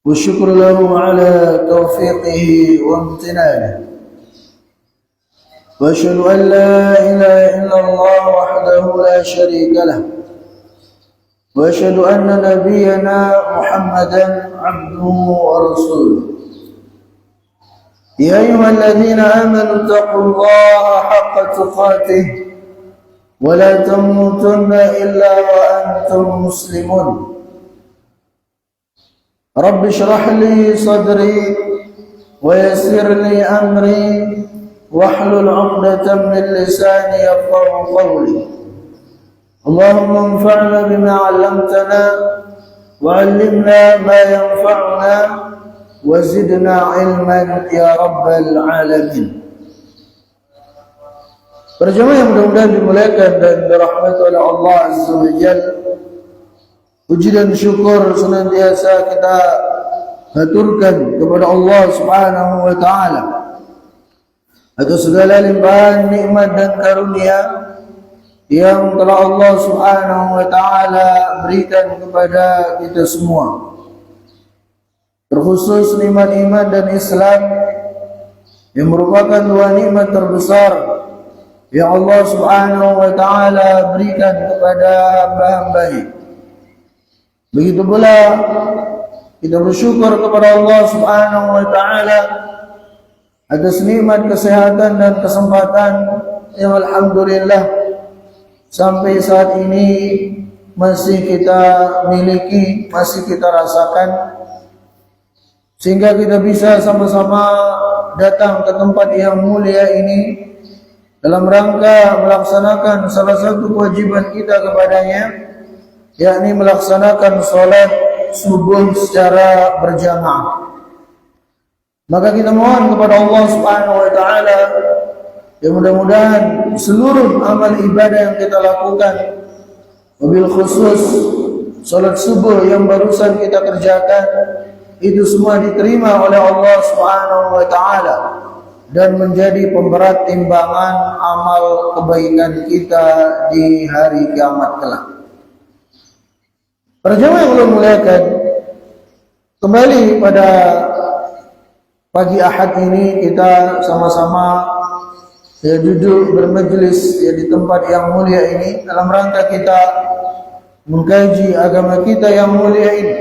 والشكر له على توفيقه وامتنانه، وأشهد أن لا إله إلا الله وحده لا شريك له، وأشهد أن نبينا محمدا عبده ورسوله. يا أيها الذين آمنوا اتقوا الله حق تقاته ولا تموتن إلا وأنتم مسلمون. رب اشرح لي صدري ويسر لي أمري واحلل عقدة من لساني يفقهوا قولي. اللهم انفعنا بما علمتنا وعلمنا ما ينفعنا وزدنا علما ya rabbal alamin. Perjamaah yang mudah-mudahan dimuliakan dan dirahmati oleh Allah Azza wa Jalla. Puji dan syukur senantiasa kita haturkan kepada Allah Subhanahu wa taala atas segala limpahan nikmat dan karunia yang telah Allah Subhanahu wa taala berikan kepada kita semua. Terkhusus nikmat iman dan Islam yang merupakan dua nikmat terbesar yang Allah Subhanahu wa taala berikan kepada hamba-hamba-Nya. Begitu pula kita bersyukur kepada Allah Subhanahu wa taala atas nikmat kesehatan dan kesempatan yang alhamdulillah sampai saat ini masih kita miliki, masih kita rasakan, sehingga kita bisa sama-sama datang ke tempat yang mulia ini dalam rangka melaksanakan salah satu kewajiban kita kepadanya, yakni melaksanakan sholat subuh secara berjamaah. Maka kita mohon kepada Allah Subhanahu wa taala yang mudah-mudahan seluruh amal ibadah yang kita lakukan, wabil khusus sholat subuh yang barusan kita kerjakan, itu semua diterima oleh Allah Subhanahu wa taala dan menjadi pemberat timbangan amal kebaikan kita di hari kiamat kelak. Para jemaah yang Allah muliakan, kembali pada pagi Ahad ini kita sama-sama duduk bermajlis di tempat yang mulia ini dalam rangka kita mengkaji agama kita yang mulia ini.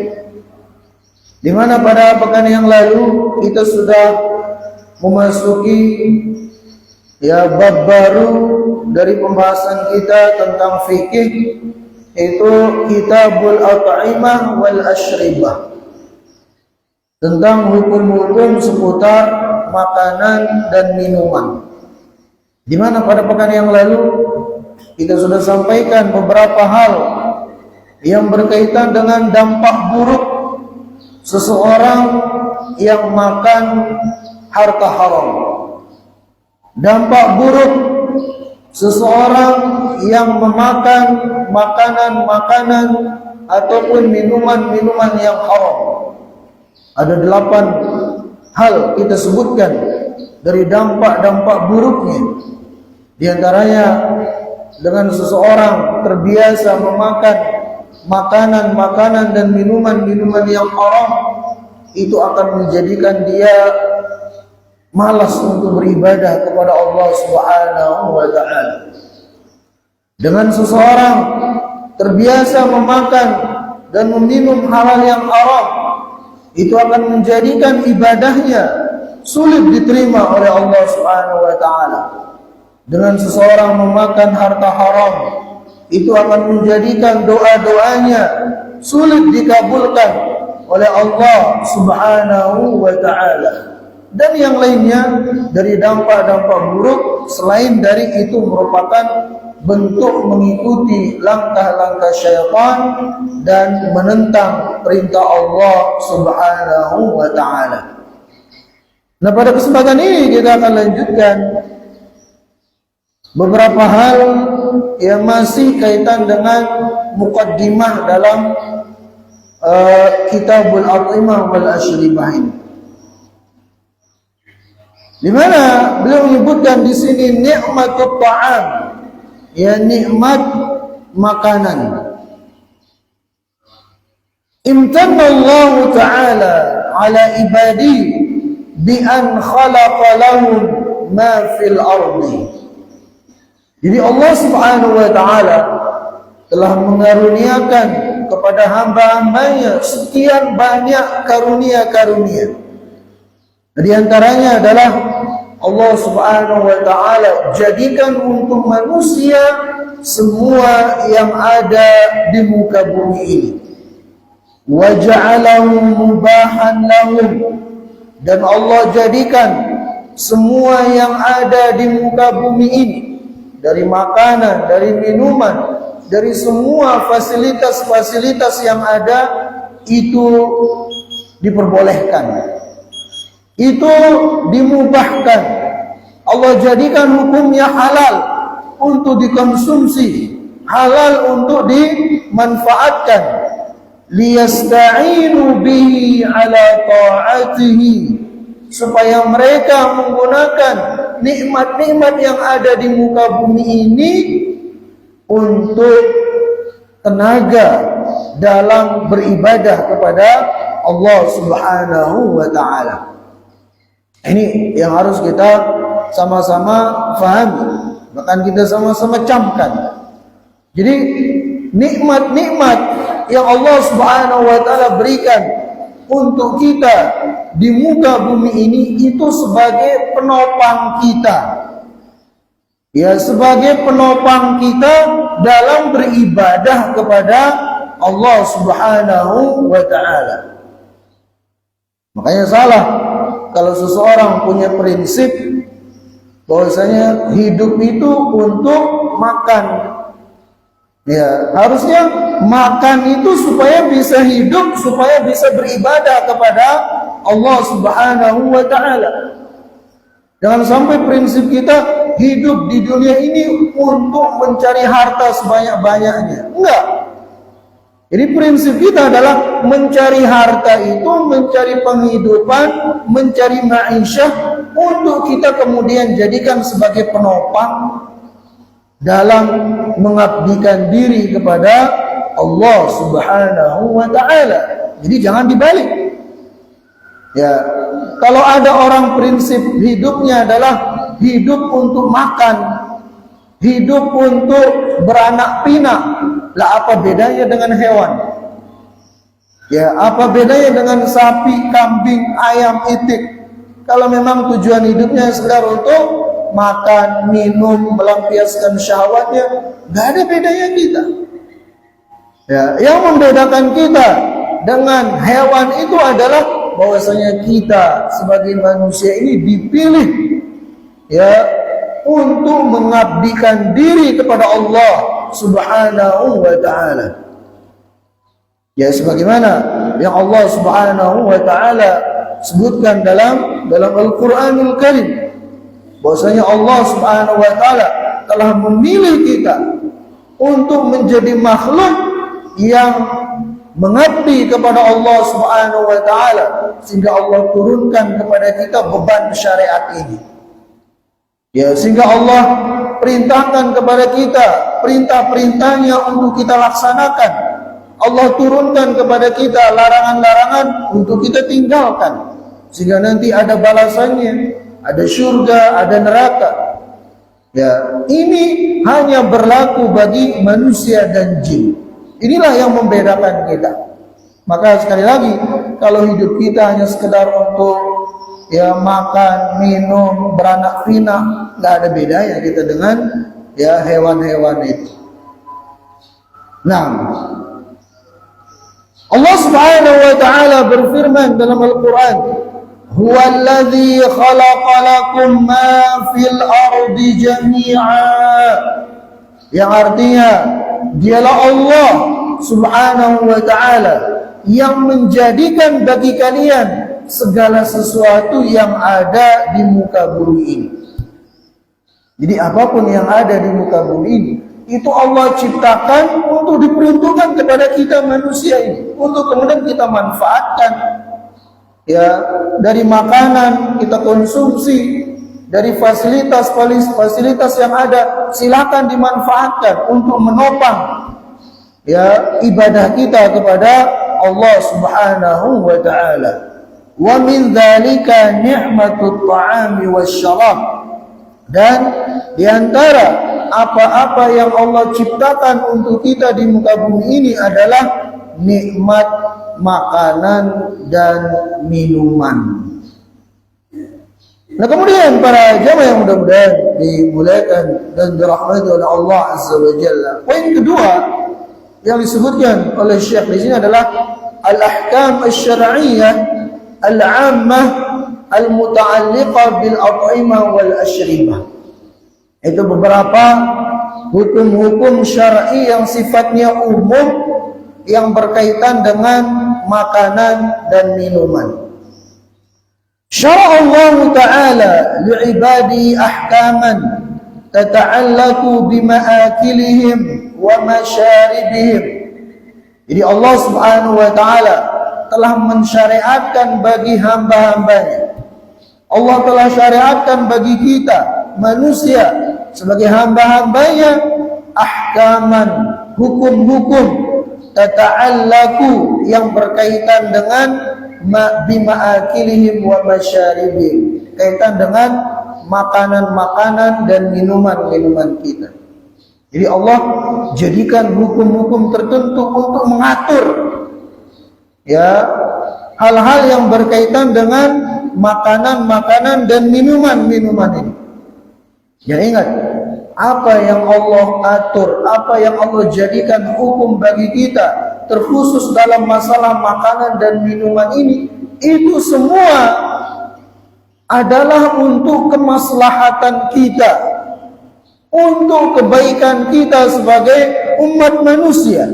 Di mana pada pekan yang lalu kita sudah memasuki bab baru dari pembahasan kita tentang fikih, yaitu Kitabul At'imah wal Ashribah, tentang hukum-hukum seputar makanan dan minuman. Di mana pada pekan yang lalu kita sudah sampaikan beberapa hal yang berkaitan dengan dampak buruk seseorang yang makan harta haram, dampak buruk seseorang yang memakan makanan-makanan ataupun minuman-minuman yang haram. Ada 8 hal kita sebutkan dari dampak-dampak buruknya. Di antaranya dengan seseorang terbiasa memakan makanan-makanan dan minuman-minuman yang haram, itu akan menjadikan dia malas untuk beribadah kepada Allah Subhanahu wa taala. Dengan seseorang terbiasa memakan dan meminum hal yang haram, itu akan menjadikan ibadahnya sulit diterima oleh Allah Subhanahu wa taala. Dengan seseorang memakan harta haram, itu akan menjadikan doa-doanya sulit dikabulkan oleh Allah Subhanahu wa taala. Dan yang lainnya dari dampak-dampak buruk selain dari itu merupakan bentuk mengikuti langkah-langkah syaitan dan menentang perintah Allah Subhanahu wa taala. Nah, pada kesempatan ini kita akan lanjutkan beberapa hal yang masih kaitan dengan muqaddimah dalam Kitabul At'imah wal Ashribah ini. Di mana beliau menyebutkan di sini nikmatut ta'am, ya nikmat makanan. imtanna Allah Ta'ala ala ibadi bi an khalaqa lahum ma fil ardi. Jadi Allah Subhanahu wa Ta'ala telah mengaruniakan kepada hamba-hambanya sekian banyak karunia-karunia. Di antaranya adalah Allah Subhanahu wa Ta'ala jadikan untuk manusia semua yang ada di muka bumi ini. Wa ja'alahu mubahan lahum, dan Allah jadikan semua yang ada di muka bumi ini, dari makanan, dari minuman, dari semua fasilitas-fasilitas yang ada, itu diperbolehkan, itu dimubahkan. Allah jadikan hukumnya halal untuk dikonsumsi, halal untuk dimanfaatkan. Liyasta'inu bihi ala ta'atihi, supaya mereka menggunakan nikmat-nikmat yang ada di muka bumi ini untuk tenaga dalam beribadah kepada Allah Subhanahu wa Ta'ala. Ini yang harus kita sama-sama fahami, bahkan kita sama-sama camkan. Jadi nikmat-nikmat yang Allah Subhanahu wa Ta'ala berikan untuk kita di muka bumi ini itu sebagai penopang kita, ya, sebagai penopang kita dalam beribadah kepada Allah Subhanahu wa Ta'ala. Makanya salah kalau seseorang punya prinsip bahwasanya hidup itu untuk makan. Ya, harusnya makan itu supaya bisa hidup, supaya bisa beribadah kepada Allah Subhanahu wa Ta'ala. Jangan sampai prinsip kita hidup di dunia ini untuk mencari harta sebanyak-banyaknya. Enggak. Jadi prinsip kita adalah mencari harta itu, mencari penghidupan, mencari ma'isyah, untuk kita kemudian jadikan sebagai penopang dalam mengabdikan diri kepada Allah Subhanahu wa Ta'ala. Jadi jangan dibalik. Ya, kalau ada orang prinsip hidupnya adalah hidup untuk makan, hidup untuk beranak pinak, lah apa bedanya dengan hewan? Ya, apa bedanya dengan sapi, kambing, ayam, itik? Kalau memang tujuan hidupnya sekedar untuk makan, minum, melampiaskan syahwatnya, nggak ada bedanya kita. Ya, yang membedakan kita dengan hewan itu adalah bahwasanya kita sebagai manusia ini dipilih, ya, untuk mengabdikan diri kepada Allah Subhanahu wa Ta'ala. Ya, sebagaimana yang Allah Subhanahu wa Ta'ala sebutkan dalam Al-Qur'anul Karim, bahwasanya Allah Subhanahu wa Ta'ala telah memilih kita untuk menjadi makhluk yang mengabdi kepada Allah Subhanahu wa Ta'ala, sehingga Allah turunkan kepada kita beban syariat ini. Ya, sehingga Allah perintahkan kepada kita perintah-perintahnya untuk kita laksanakan. Allah turunkan kepada kita larangan-larangan untuk kita tinggalkan, sehingga nanti ada balasannya, ada surga, ada neraka. Ya, ini hanya berlaku bagi manusia dan jin. Inilah yang membedakan kita. Maka sekali lagi, kalau hidup kita hanya sekedar untuk, ya, makan, minum, beranak pinak, nggak ada bedanya kita dengan, ya, hewan-hewan itu. Nah, Allah Subhanahu wa Ta'ala berfirman dalam Al-Quran, Huwallazi khalaqa lakum ma fil ardi jami'a, yang artinya dialah Allah Subhanahu wa Ta'ala yang menjadikan bagi kalian segala sesuatu yang ada di muka bumi ini. Jadi apapun yang ada di muka bumi ini, itu Allah ciptakan untuk diperuntukkan kepada kita manusia ini, untuk kemudian kita manfaatkan. Ya, dari makanan kita konsumsi, dari fasilitas yang ada, silakan dimanfaatkan untuk menopang, ya, ibadah kita kepada Allah Subhanahu wa ta'ala. Wa min dzalika ni'matut ta'ami wasyarab. Dan di antara apa-apa yang Allah ciptakan untuk kita di muka bumi ini adalah nikmat makanan dan minuman. Nah, kemudian para jamaah yang mudah-mudahan dimuliakan dan dirahmati oleh Allah Azza wa Jalla. Poin kedua yang disebutkan oleh Syekh di sini adalah al-ahkam asy-syar'iyyah al-'ammah al-muta'alliqah bil at'imah wal asyribah. Itu beberapa hukum-hukum syar'i yang sifatnya umum yang berkaitan dengan makanan dan minuman. Syara Allah Ta'ala li'ibadi ahkaman tata'allaku bima'akilihim wa masyaribihim. Jadi Allah Subhanahu wa Ta'ala telah mensyariatkan bagi hamba-hambanya. Allah telah syariatkan bagi kita manusia sebagai hamba-hambanya ahkaman, hukum-hukum tata'allaku yang berkaitan dengan bima'akilihim wa masyaribihim, kaitan dengan makanan-makanan dan minuman-minuman kita. Jadi Allah jadikan hukum-hukum tertentu untuk mengatur ya hal-hal yang berkaitan dengan makanan-makanan dan minuman-minuman ini. Jadi ingat, apa yang Allah atur, apa yang Allah jadikan hukum bagi kita terkhusus dalam masalah makanan dan minuman ini, itu semua adalah untuk kemaslahatan kita, untuk kebaikan kita sebagai umat manusia.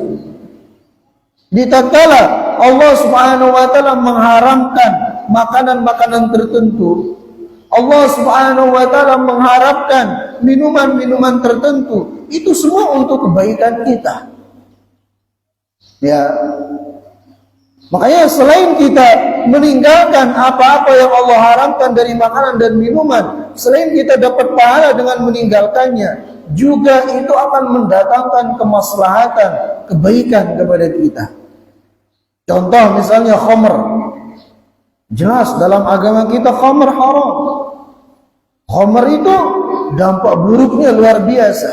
Di tatkala Allah Subhanahu wa Ta'ala mengharamkan makanan-makanan tertentu, Allah Subhanahu wa Ta'ala mengharapkan minuman-minuman tertentu, itu semua untuk kebaikan kita. Ya. Makanya selain kita meninggalkan apa-apa yang Allah haramkan dari makanan dan minuman, selain kita dapat pahala dengan meninggalkannya, juga itu akan mendatangkan kemaslahatan, kebaikan kepada kita. Contoh misalnya khamr. Jelas dalam agama kita khamr haram. Khamr itu dampak buruknya luar biasa.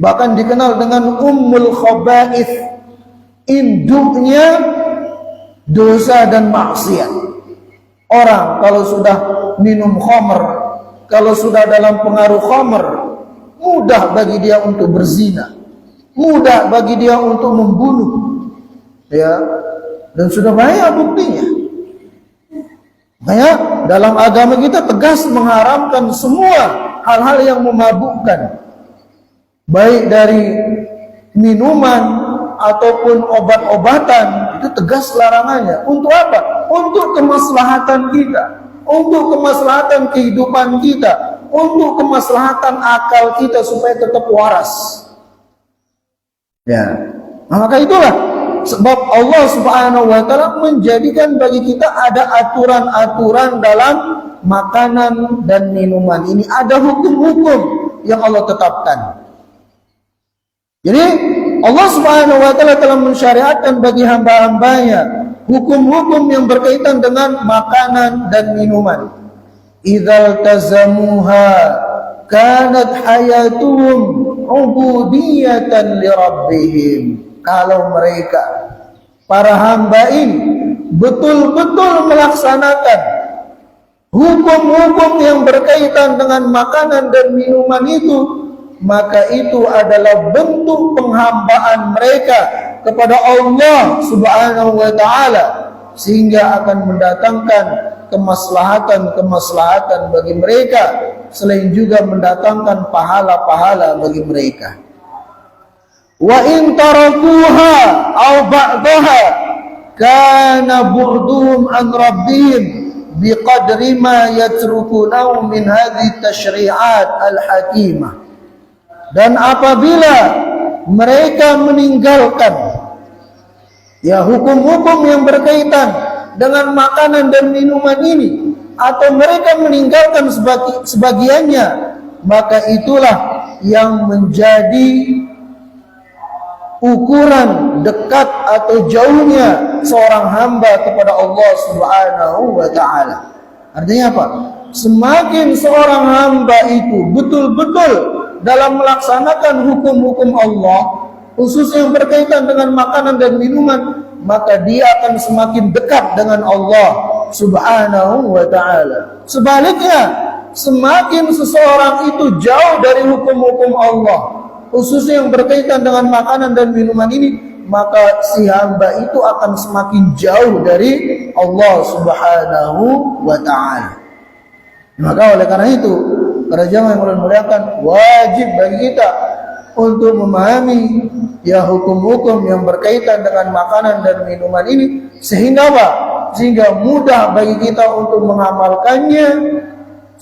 Bahkan dikenal dengan ummul khaba'ith, induknya dosa dan maksiat. Orang kalau sudah minum khamr, kalau sudah dalam pengaruh khamr, mudah bagi dia untuk berzina, mudah bagi dia untuk membunuh, ya, dan sudah banyak buktinya. Makanya dalam agama kita tegas mengharamkan semua hal-hal yang memabukkan, baik dari minuman ataupun obat-obatan, itu tegas larangannya. Untuk apa? Untuk kemaslahatan kita, untuk kemaslahatan kehidupan kita, untuk kemaslahatan akal kita supaya tetap waras. Ya, maka itulah sebab Allah Subhanahu wa Ta'ala menjadikan bagi kita ada aturan-aturan dalam makanan dan minuman ini, ada hukum-hukum yang Allah tetapkan. Jadi Allah Subhanahu wa Ta'ala telah mensyariatkan bagi hamba-hambanya hukum-hukum yang berkaitan dengan makanan dan minuman. Idzal tazamuha kanat hayatuhum ubudiyatan li rabbihim. Kalau mereka, para hamba ini betul-betul melaksanakan hukum-hukum yang berkaitan dengan makanan dan minuman itu, maka itu adalah bentuk penghambaan mereka kepada Allah Subhanahu wa Ta'ala, sehingga akan mendatangkan kemaslahatan-kemaslahatan bagi mereka, selain juga mendatangkan pahala-pahala bagi mereka. Wa in tarakuha aw ba'daha kana bu'duhum an rabbihim biqadri ma yatrukunahu min hadhihi tasyri'at al-hakimah. Dan apabila mereka meninggalkan ya hukum-hukum yang berkaitan dengan makanan dan minuman ini, atau mereka meninggalkan sebagiannya, maka itulah yang menjadi ukuran dekat atau jauhnya seorang hamba kepada Allah Subhanahu wa ta'ala. Artinya apa? Semakin seorang hamba itu betul-betul dalam melaksanakan hukum-hukum Allah, khususnya yang berkaitan dengan makanan dan minuman, maka dia akan semakin dekat dengan Allah Subhanahu wa ta'ala. Sebaliknya, semakin seseorang itu jauh dari hukum-hukum Allah, khususnya yang berkaitan dengan makanan dan minuman ini, maka si hamba itu akan semakin jauh dari Allah Subhanahu wa ta'ala. Maka oleh karena itu, para jamaah yang muliakan, wajib bagi kita untuk memahami ya hukum-hukum yang berkaitan dengan makanan dan minuman ini, sehingga apa? Sehingga mudah bagi kita untuk mengamalkannya,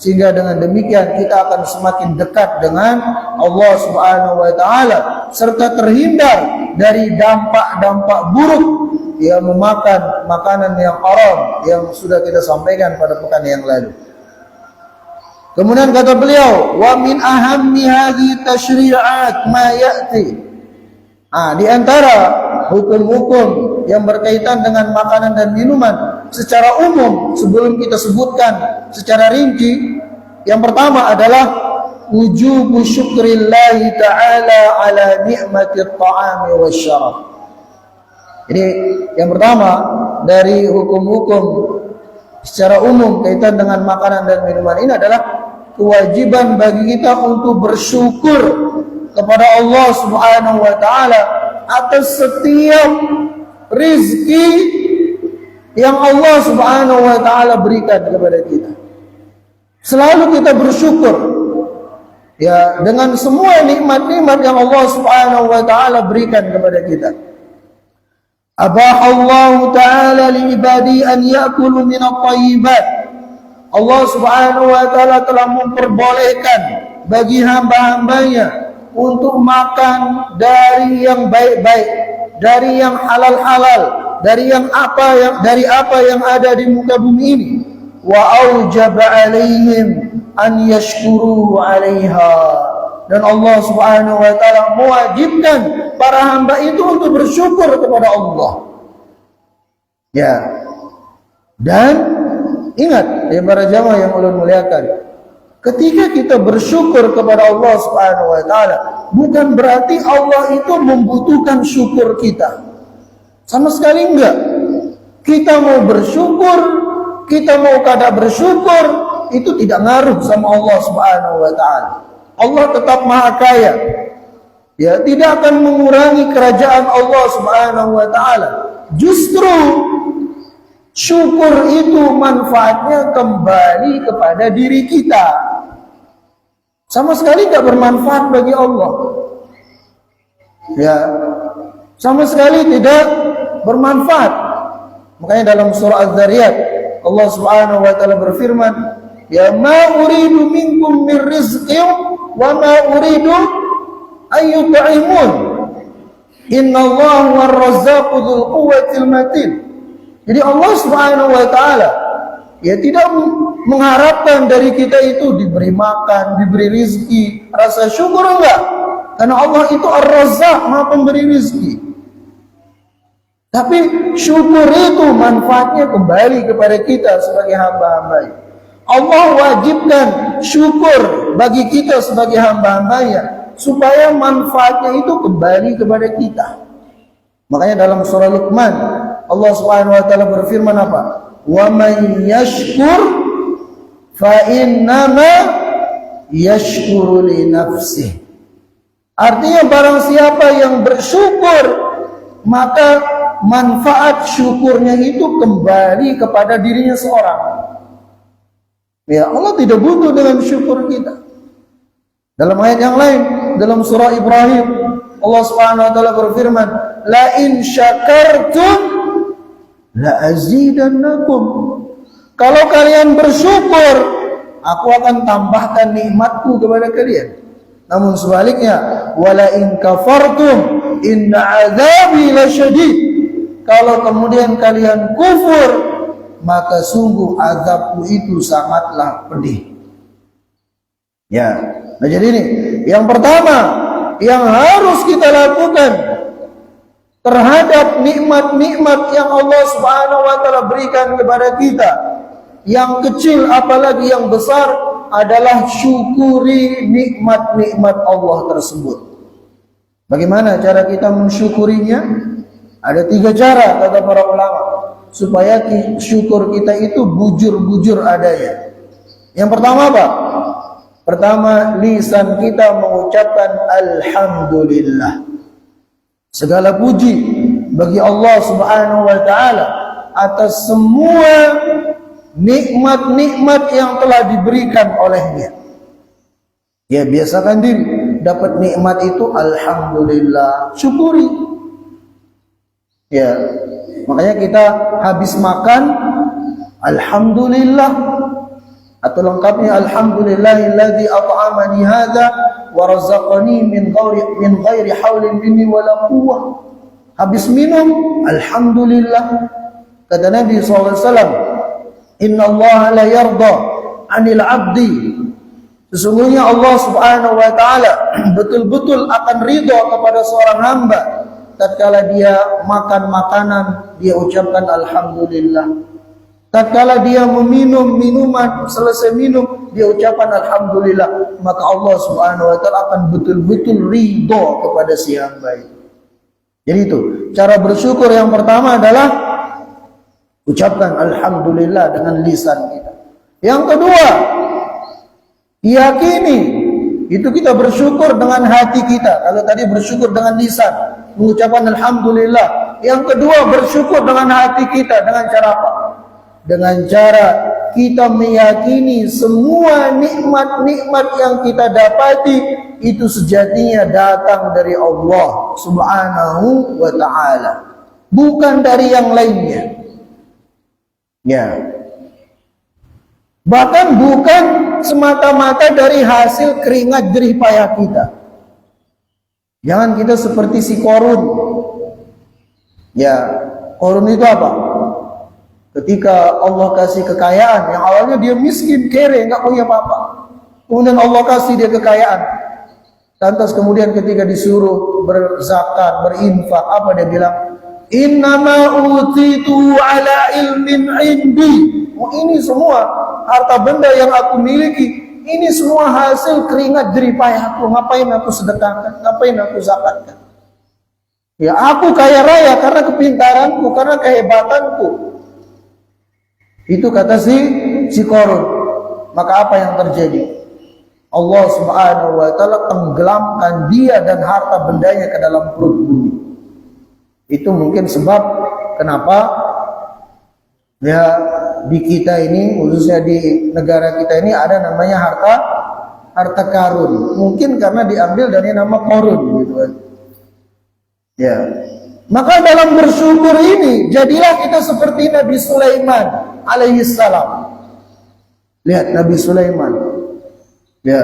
sehingga dengan demikian kita akan semakin dekat dengan Allah Subhanahu wa ta'ala, serta terhindar dari dampak-dampak buruk yang memakan makanan yang haram yang sudah kita sampaikan pada pekan yang lalu. Kemudian kata beliau, wa min ahammi hadhihi tasyri'at ma ya'ti. Di antara hukum-hukum yang berkaitan dengan makanan dan minuman secara umum, sebelum kita sebutkan secara rinci, yang pertama adalah wujubu syukrillahi ta'ala ala ni'matit ta'ami wasyarab. Jadi yang pertama dari hukum-hukum secara umum kaitan dengan makanan dan minuman ini adalah kewajiban bagi kita untuk bersyukur kepada Allah Subhanahu wa ta'ala atas setiap rizki yang Allah Subhanahu wa ta'ala berikan kepada kita. Selalu kita bersyukur ya dengan semua nikmat-nikmat yang Allah Subhanahu wa ta'ala berikan kepada kita. Abahallahu ta'ala li ibadi an ya'kulu min at-thayyibat. Allah Subhanahu wa ta'ala telah memperbolehkan bagi hamba-hambanya untuk makan dari yang baik-baik, dari yang halal-halal, dari apa yang ada di muka bumi ini. Wa aujaba 'alaihim an yashkuru 'alaiha. Dan Allah Subhanahu wa ta'ala mewajibkan para hamba itu untuk bersyukur kepada Allah. Ya. Dan ingat, ya para jamaah yang ulun muliakan, ketika kita bersyukur kepada Allah Subhanahu wa ta'ala, bukan berarti Allah itu membutuhkan syukur kita. Sama sekali enggak. Kita mau bersyukur, kita mau kada bersyukur, itu tidak ngaruh sama Allah Subhanahu wa ta'ala. Allah tetap maha kaya. Ya, tidak akan mengurangi kerajaan Allah Subhanahu wa ta'ala. Justru syukur itu manfaatnya kembali kepada diri kita. Sama sekali tidak bermanfaat bagi Allah. Ya, sama sekali tidak bermanfaat. Makanya dalam surah Az-Zariyat Allah Subhanahu wa ta'ala berfirman, ya ma uridu minkum min rizqin wa ma uridu ayyut'imun. Innallaha war-razzaqu dzul quwwatil matin. Jadi Allah Subhanahu wa ta'ala ya tidak mengharapkan dari kita itu diberi makan, diberi rizki, rasa syukur enggak. Karena Allah itu Ar-Razzaq, maha pemberi rizki. Tapi syukur itu manfaatnya kembali kepada kita sebagai hamba-hambanya. Allah wajibkan syukur bagi kita sebagai hamba-hambanya supaya manfaatnya itu kembali kepada kita. Makanya dalam surah Luqman Allah Subhanahu wa ta'ala berfirman apa? Wa man yashkur fa innama yashkuru li nafsihi. Artinya barang siapa yang bersyukur, maka manfaat syukurnya itu kembali kepada dirinya seorang. Ya, Allah tidak butuh dengan syukur kita. Dalam ayat yang lain, dalam surah Ibrahim, Allah Subhanahu wa ta'ala berfirman, la in syakartum la azidannakum. Kalau kalian bersyukur, aku akan tambahkan nikmatku kepada kalian. Namun sebaliknya, wala in kafartum inna azabi lasyadid. Kalau kemudian kalian kufur, maka sungguh azabku itu sangatlah pedih. Ya, nah jadi ini yang pertama yang harus kita lakukan terhadap nikmat-nikmat yang Allah Subhanahu wa taala berikan kepada kita, yang kecil apalagi yang besar, adalah syukuri nikmat-nikmat Allah tersebut. Bagaimana cara kita mensyukurinya? Ada 3 cara kata para ulama supaya syukur kita itu bujur-bujur adanya. Yang pertama apa? Pertama, lisan kita mengucapkan alhamdulillah. Segala puji bagi Allah Subhanahu wa taala atas semua nikmat-nikmat yang telah diberikan olehnya. Ya, biasakan diri dapat nikmat itu alhamdulillah, syukuri. Ya, makanya kita habis makan alhamdulillah, atau lengkapnya alhamdulillahilladzi at'amani hadza wa razaqani min ghairi haulin minni wala quwwah. Habis minum alhamdulillah. Kata Nabi SAW, inna Allah la yarda 'anil 'abdi, sesungguhnya Allah Subhanahu wa taala betul-betul akan ridha kepada seorang hamba tatkala dia makan makanan dia ucapkan alhamdulillah. Tatkala dia meminum minuman, selesai minum dia ucapkan alhamdulillah, maka Allah Subhanahu wa taala akan betul-betul ridha kepada si hamba itu. Jadi itu cara bersyukur yang pertama adalah ucapkan alhamdulillah dengan lisan kita. Yang kedua, yakini itu kita bersyukur dengan hati kita. Kalau tadi bersyukur dengan lisan, mengucapkan alhamdulillah. Yang kedua, bersyukur dengan hati kita. Dengan cara apa? Dengan cara kita meyakini semua nikmat-nikmat yang kita dapati itu sejatinya datang dari Allah Subhanahu wa ta'ala, bukan dari yang lainnya. Ya, bahkan bukan semata-mata dari hasil keringat jerih payah kita. Jangan kita seperti si Qarun. Ya, Qarun itu apa? Ketika Allah kasih kekayaan, yang awalnya dia miskin, kere, nggak punya apa-apa. Kemudian Allah kasih dia kekayaan. Lantas kemudian ketika disuruh berzakat, berinfak, apa dia bilang? Innama utitu ala ilmin indi. Oh, ini semua harta benda yang aku miliki, ini semua hasil keringat jerih payahku. Ngapain aku sedekahkan? Ngapain aku zakatkan? Ya, aku kaya raya karena kepintaranku, karena kehebatanku. Itu kata si Qarun. Maka apa yang terjadi? Allah Subhanahu wa taala tenggelamkan dia dan harta bendanya ke dalam perut bumi. Itu mungkin sebab kenapa ya di kita ini, khususnya di negara kita ini, ada namanya harta karun. Mungkin karena diambil dari nama Qarun gitu kan. Ya. Maka dalam bersyukur ini jadilah kita seperti Nabi Sulaiman alaihissalam. Lihat Nabi Sulaiman. Ya,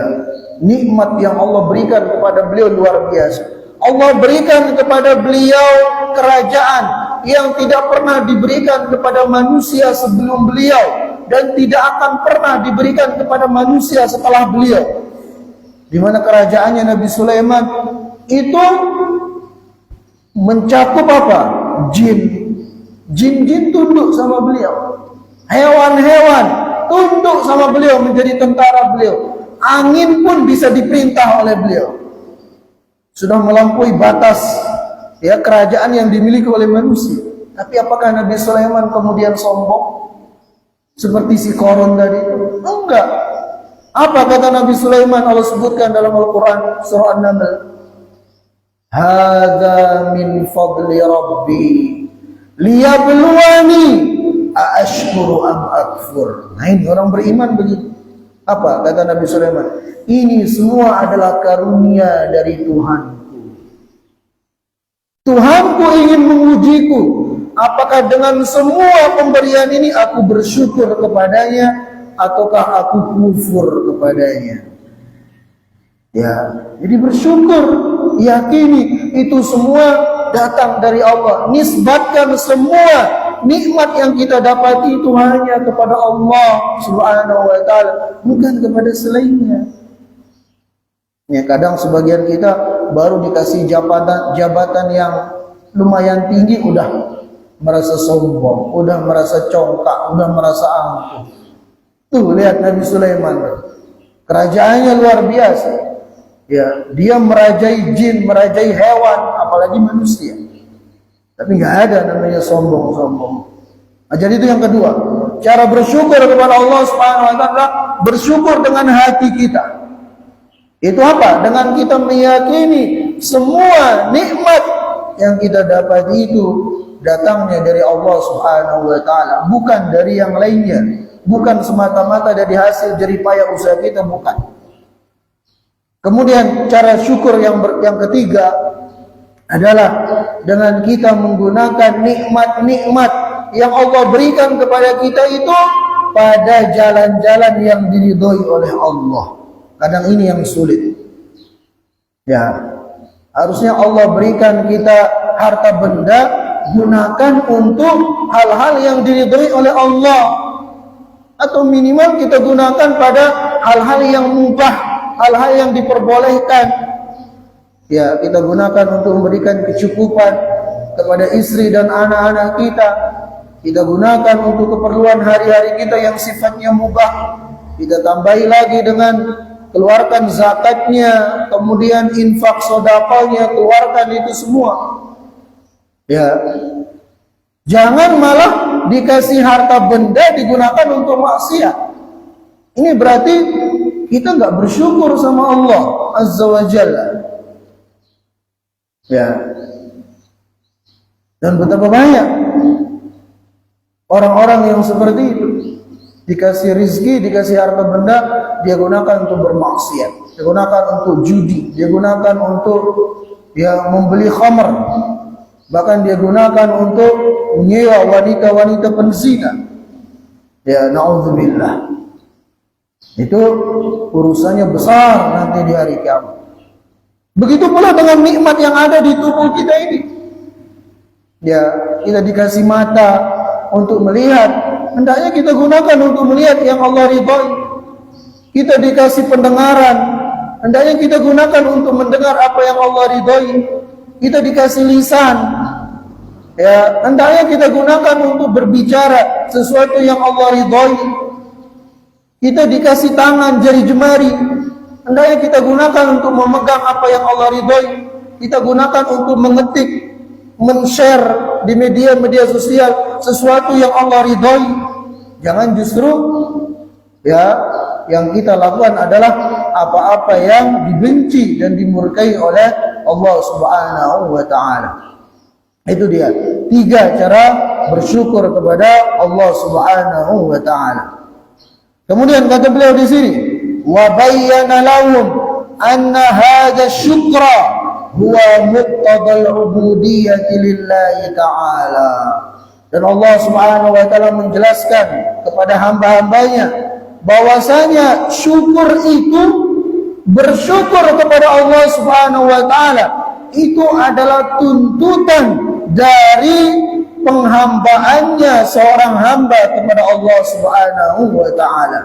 nikmat yang Allah berikan kepada beliau luar biasa. Allah berikan kepada beliau kerajaan yang tidak pernah diberikan kepada manusia sebelum beliau dan tidak akan pernah diberikan kepada manusia setelah beliau. Di mana kerajaannya Nabi Sulaiman itu mencakup apa? Jin. Jin-jin tunduk sama beliau. Hewan-hewan tunduk sama beliau, menjadi tentara beliau. Angin pun bisa diperintah oleh beliau. Sudah melampaui batas ya kerajaan yang dimiliki oleh manusia. Tapi apakah Nabi Sulaiman kemudian sombong seperti si Qarun tadi? Enggak. Apa kata Nabi Sulaiman? Allah sebutkan dalam Al-Quran surah An-Naml. Hadza min fadli rabbi liyabluwani aashkuru am akfur. Nah, ini orang beriman begitu. Apa kata Nabi Sulaiman? Ini semua adalah karunia dari Tuhanku. Tuhanku ingin mengujiku. Apakah dengan semua pemberian ini aku bersyukur kepadanya ataukah aku kufur kepadanya? Ya, jadi bersyukur, yakini itu semua datang dari Allah. Nisbatkan semua nikmat yang kita dapati itu hanya kepada Allah Subhanahu wa taala, bukan kepada selainnya. Ya, kadang sebagian kita baru dikasih jabatan yang lumayan tinggi udah merasa sombong, udah merasa congkak, udah merasa angkuh. Tuh lihat Nabi Sulaiman, kerajaannya luar biasa. Ya, dia merajai jin, merajai hewan, apalagi manusia. Tapi nggak ada namanya sombong-sombong. Nah, jadi itu yang kedua, cara bersyukur kepada Allah Subhanahu wa taala, bersyukur dengan hati kita. Itu apa? Dengan kita meyakini semua nikmat yang kita dapat itu datangnya dari Allah Subhanahu wa taala, bukan dari yang lainnya, bukan semata-mata dari hasil jerih payah usaha kita, bukan. Kemudian cara syukur yang ketiga adalah dengan kita menggunakan nikmat-nikmat yang Allah berikan kepada kita itu pada jalan-jalan yang diridhoi oleh Allah. Kadang ini yang sulit. Ya, harusnya Allah berikan kita harta benda, gunakan untuk hal-hal yang diridhoi oleh Allah, atau minimal kita gunakan pada hal-hal yang mubah, hal-hal yang diperbolehkan. Ya, kita gunakan untuk memberikan kecukupan kepada istri dan anak-anak kita. Kita gunakan untuk keperluan hari-hari kita yang sifatnya mubah. Kita tambahi lagi dengan keluarkan zakatnya, kemudian infak sedekahnya, keluarkan itu semua. Ya, jangan malah dikasih harta benda digunakan untuk maksiat. Ini berarti kita nggak bersyukur sama Allah Azza wa Jalla. Ya, dan betapa banyak orang-orang yang seperti itu, dikasih rizki, dikasih harta benda, dia gunakan untuk bermaksiat, dia gunakan untuk judi, dia gunakan untuk membeli khamr, bahkan dia gunakan untuk menyewa wanita-wanita penzina. Ya, na'udzubillah. Itu urusannya besar nanti di hari kiamat. Begitu pula dengan nikmat yang ada di tubuh kita ini. Ya, kita dikasih mata untuk melihat, hendaknya kita gunakan untuk melihat yang Allah ridhai. Kita dikasih pendengaran, hendaknya kita gunakan untuk mendengar apa yang Allah ridhai. Kita dikasih lisan, ya, hendaknya kita gunakan untuk berbicara sesuatu yang Allah ridhai. Kita dikasih tangan, jari jemari, hendaknya kita gunakan untuk memegang apa yang Allah ridhai. Kita gunakan untuk mengetik, men-share di media-media sosial sesuatu yang Allah ridhai. Jangan justru yang kita lakukan adalah apa-apa yang dibenci dan dimurkai oleh Allah Subhanahu wa taala. Itu dia 3 cara bersyukur kepada Allah Subhanahu wa taala. Kemudian kata beliau di sini, wa bayyana lahum anna hadha syukra huwa muqtadal ubudiyyati lillahi ta'ala. Dan Allah Subhanahu wa taala menjelaskan kepada hamba-hambanya bahwasanya syukur itu, bersyukur kepada Allah Subhanahu wa taala, itu adalah tuntutan dari penghambaannya seorang hamba kepada Allah Subhanahu wa taala.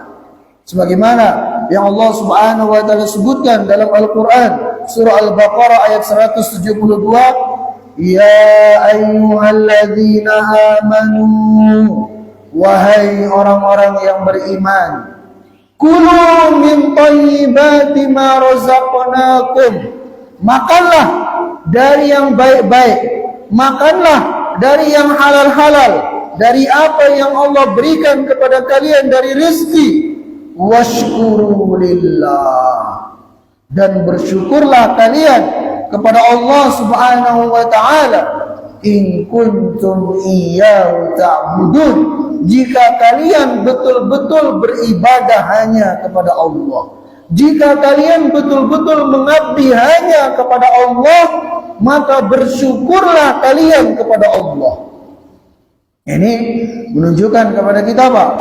Sebagaimana yang Allah Subhanahu wa taala sebutkan dalam Al-Qur'an surah Al-Baqarah ayat 172, ya ayyuhalladzina amanu, wahai orang-orang yang beriman, kulu min thayyibati ma razaqnakum, makanlah dari yang baik-baik, makanlah dari yang halal-halal, dari apa yang Allah berikan kepada kalian dari rezeki. Washkuru lillah, dan bersyukurlah kalian kepada Allah Subhanahu wa taala, in kuntum iyyahu ta'budun, jika kalian betul-betul beribadah hanya kepada Allah, jika kalian betul-betul mengabdi hanya kepada Allah, maka bersyukurlah kalian kepada Allah. Ini menunjukkan kepada kita Pak,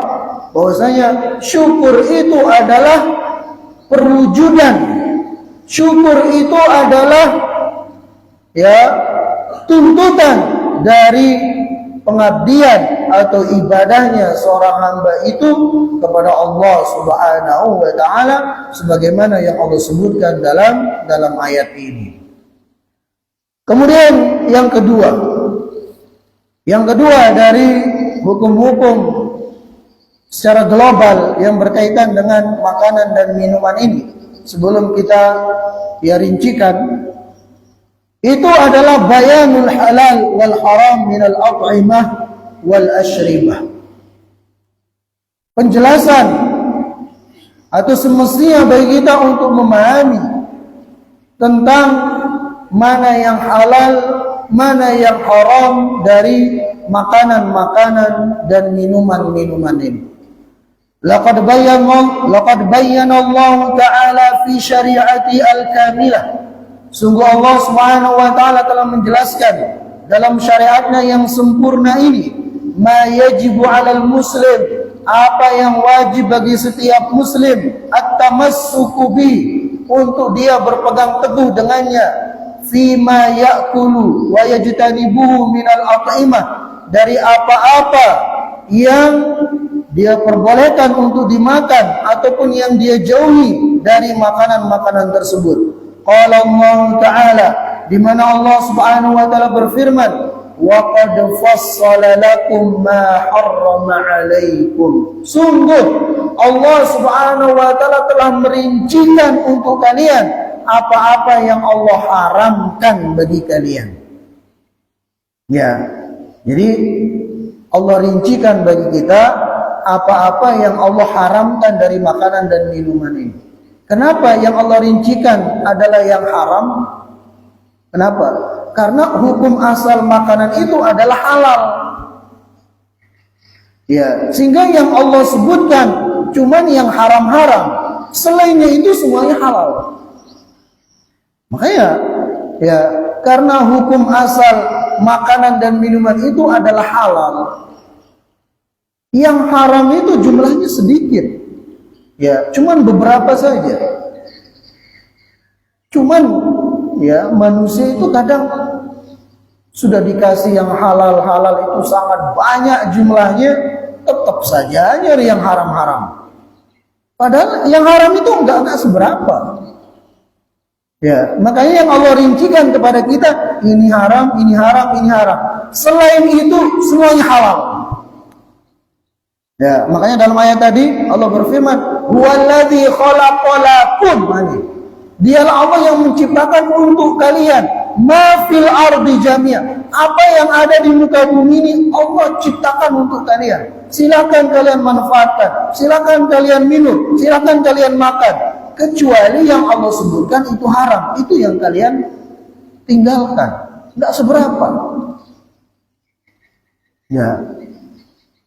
bahwasanya syukur itu adalah perwujudan, syukur itu adalah tuntutan dari pengabdian atau ibadahnya seorang hamba itu kepada Allah Subhanahu wa taala, sebagaimana yang Allah sebutkan dalam ayat ini. Kemudian yang kedua dari hukum-hukum secara global yang berkaitan dengan makanan dan minuman ini, sebelum kita rincikan, itu adalah bayanul halal wal haram minal at'imah wal ashribah. Penjelasan atau semestinya bagi kita untuk memahami tentang mana yang halal, mana yang haram dari makanan-makanan dan minuman-minuman ini. Laqad bayyana Allah Ta'ala fi syari'ati al-kamilah. Sungguh Allah Subhanahu wa Ta'ala telah menjelaskan dalam syariatnya yang sempurna ini, ma yajibu 'alal muslim, apa yang wajib bagi setiap muslim, at-tamassuku bi, untuk dia berpegang teguh dengannya, fima ya'kulu wa yajtanibuhu minal at'imah, dari apa-apa yang dia perbolehkan untuk dimakan ataupun yang dia jauhi dari makanan-makanan tersebut. Qala Allah Ta'ala, di mana Allah Subhanahu wa Ta'ala berfirman, wa qad fassala lakum ma harrama 'alaikum. Sungguh Allah Subhanahu wa Ta'ala telah merincikan untuk kalian apa-apa yang Allah haramkan bagi kalian. Ya, jadi Allah rincikan bagi kita apa-apa yang Allah haramkan dari makanan dan minuman ini. Kenapa yang Allah rincikan adalah yang haram? Kenapa? Karena hukum asal makanan itu adalah halal. Ya, sehingga yang Allah sebutkan cuman yang haram-haram. Selainnya itu semuanya halal. Makanya ya, karena hukum asal makanan dan minuman itu adalah halal, yang haram itu jumlahnya sedikit. Ya, cuman beberapa saja. Cuman ya, manusia itu kadang sudah dikasih yang halal-halal itu sangat banyak jumlahnya, tetap saja nyari yang haram-haram. Padahal yang haram itu enggak seberapa. Ya, makanya yang Allah rincikan kepada kita, ini haram, ini haram, ini haram. Selain itu semuanya halal. Ya, makanya dalam ayat tadi Allah berfirman, huwallazi khalaqalakum. Dialah Allah yang menciptakan untuk kalian ma fil ardi jami'a. Apa yang ada di muka bumi ini Allah ciptakan untuk kalian. Silakan kalian manfaatkan, silakan kalian minum, silakan kalian makan. Kecuali yang Allah sebutkan itu haram, itu yang kalian tinggalkan. Tidak seberapa. Ya.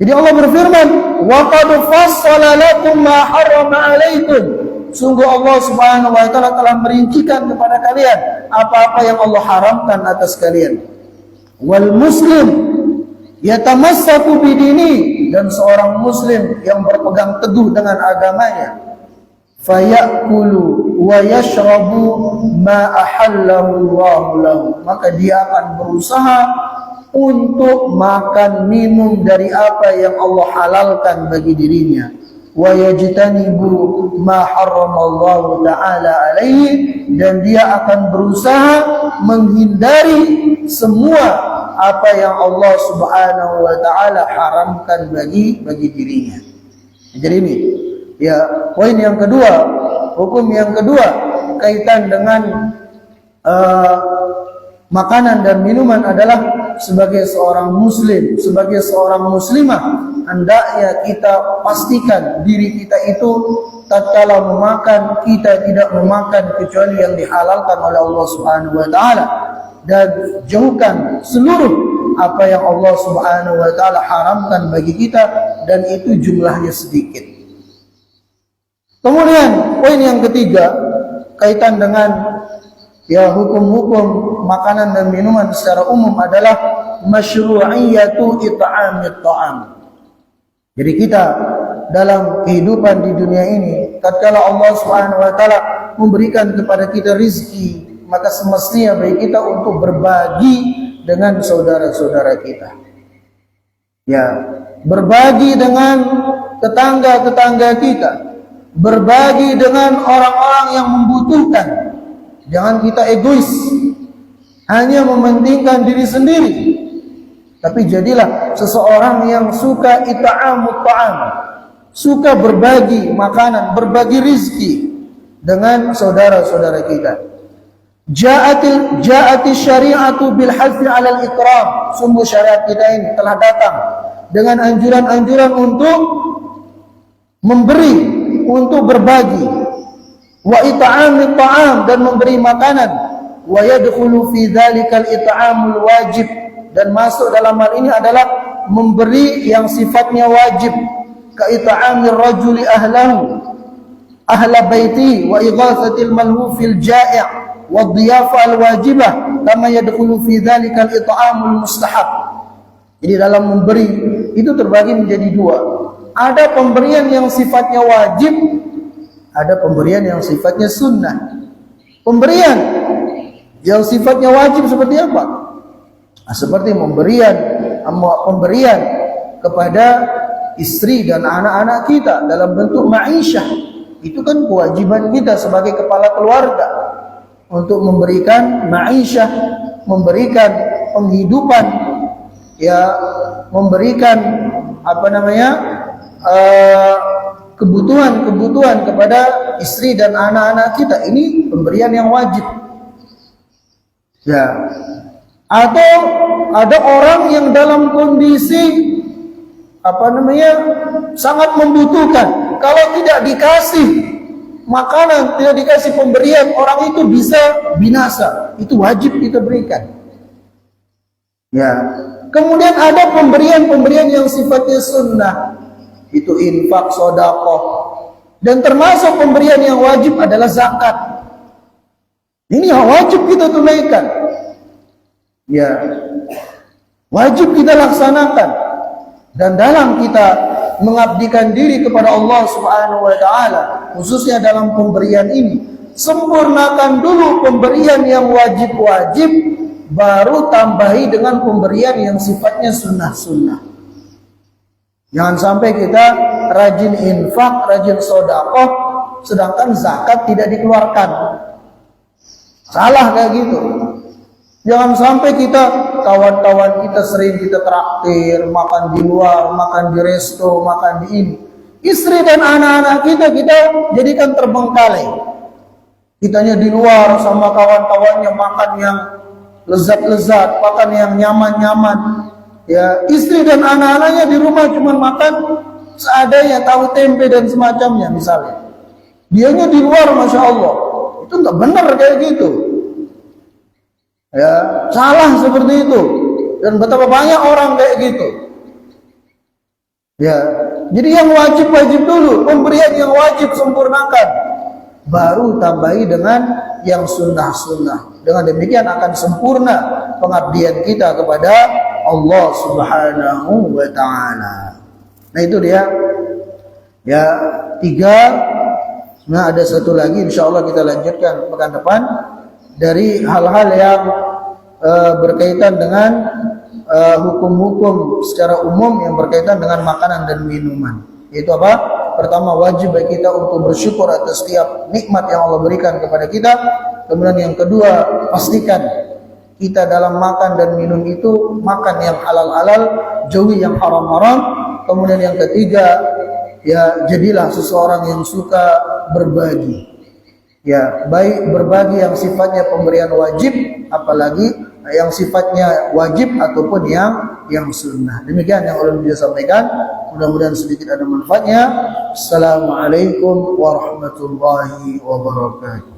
Jadi Allah berfirman, wa qad fassala lakum ma harrama 'alaikum. Sungguh Allah Subhanahu wa Ta'ala telah merincikan kepada kalian apa-apa yang Allah haramkan atas kalian. Wal muslim yatamassaku bidini, dan seorang muslim yang berpegang teguh dengan agamanya, fayakulu wa yashrabu ma ahallahu Allahu lahu, maka dia akan berusaha untuk makan minum dari apa yang Allah halalkan bagi dirinya, wa yajtanibu ma harramallahu ta'ala alaihi, dan dia akan berusaha menghindari semua apa yang Allah Subhanahu wa ta'ala haramkan bagi dirinya. Jadi ini ya, poin yang kedua, hukum yang kedua kaitan dengan makanan dan minuman adalah sebagai seorang muslim, sebagai seorang muslimah, hendaknya kita pastikan diri kita itu tatkala memakan, kita tidak memakan kecuali yang dihalalkan oleh Allah Subhanahu wa Ta'ala, dan jauhkan seluruh apa yang Allah Subhanahu wa Ta'ala haramkan bagi kita, dan itu jumlahnya sedikit. Kemudian poin yang ketiga kaitan dengan ya hukum-hukum makanan dan minuman secara umum adalah masyru'iyatu it'amit ta'am. Jadi kita dalam kehidupan di dunia ini, tatkala Allah Subhanahu wa Ta'ala memberikan kepada kita rizki, maka semestinya bagi kita untuk berbagi dengan saudara-saudara kita. Ya, berbagi dengan tetangga-tetangga kita, berbagi dengan orang-orang yang membutuhkan. Jangan kita egois. hanya mementingkan diri sendiri. Tapi jadilah seseorang yang suka ita'amut ta'am, suka berbagi makanan, berbagi rizki dengan saudara-saudara kita. Ja'ati syari'atu bil hafi 'alal ikram. Sungguh syariat kita ini telah datang dengan anjuran-anjuran untuk memberi, untuk berbagi. Wa ita'amit ta'am, dan memberi makanan. Wa yadkhulu fi dzalikal ita'amul wajib, dan masuk dalam hal ini adalah memberi yang sifatnya wajib. Ka ita'amir rajuli ahlahu, ahla baiti, wa ighathatil malhufil ja'i' wa dhiyafa al-wajibah, kama yadkhulu fi dzalikal it'amul mustahab. Jadi dalam memberi itu terbagi menjadi dua. Ada pemberian yang sifatnya wajib, ada pemberian yang sifatnya sunnah. Pemberian yang sifatnya wajib seperti apa? Seperti pemberian kepada istri dan anak-anak kita dalam bentuk ma'isyah. Itu kan kewajiban kita sebagai kepala keluarga untuk memberikan ma'isyah, memberikan penghidupan, ya, memberikan kebutuhan kepada istri dan anak-anak kita. Ini pemberian yang wajib. Ya. Atau ada orang yang dalam kondisi sangat membutuhkan. Kalau tidak dikasih makanan, tidak dikasih pemberian, orang itu bisa binasa. Itu wajib kita berikan. Ya. Kemudian ada pemberian-pemberian yang sifatnya sunnah. Itu infak, sedekah. Dan termasuk pemberian yang wajib adalah zakat. Ini yang wajib kita tunaikan. Ya, wajib kita laksanakan. Dan dalam kita mengabdikan diri kepada Allah Subhanahu wa taala, khususnya dalam pemberian ini, sempurnakan dulu pemberian yang wajib-wajib, baru tambahi dengan pemberian yang sifatnya sunnah-sunnah. Jangan sampai kita rajin infak, rajin sedekah, sedangkan zakat tidak dikeluarkan. Salah kayak gitu. Jangan sampai kawan-kawan kita sering kita traktir, makan di luar, makan di resto, makan di ini. Istri dan anak-anak kita jadikan terbengkalai. Kitanya di luar sama kawan-kawannya makan yang lezat-lezat, makan yang nyaman-nyaman. Ya, istri dan anak-anaknya di rumah cuma makan seadanya, tahu tempe dan semacamnya misalnya. Dianya di luar, masya Allah. Itu nggak benar kayak gitu. Ya, salah seperti itu. Dan betapa banyak orang kayak gitu. Ya, jadi yang wajib-wajib dulu, pemberian yang wajib sempurnakan, baru tambahi dengan yang sunnah-sunnah. Dengan demikian akan sempurna pengabdian kita kepada Allah Subhanahu wa taala. Nah, itu dia. Ya, 3. Nah, ada satu lagi, insyaallah kita lanjutkan pekan depan, dari hal-hal yang berkaitan dengan hukum-hukum secara umum yang berkaitan dengan makanan dan minuman. Yaitu apa? Pertama, wajib bagi kita untuk bersyukur atas setiap nikmat yang Allah berikan kepada kita. Kemudian yang kedua, pastikan kita dalam makan dan minum itu makan yang halal-halal, jauhi yang haram-haram. Kemudian yang ketiga, ya, jadilah seseorang yang suka berbagi. Ya, baik berbagi yang sifatnya pemberian wajib, apalagi yang sifatnya wajib ataupun yang sunnah. Demikian yang ulun bisa sampaikan. Mudah-mudahan sedikit ada manfaatnya. Assalamualaikum warahmatullahi wabarakatuh.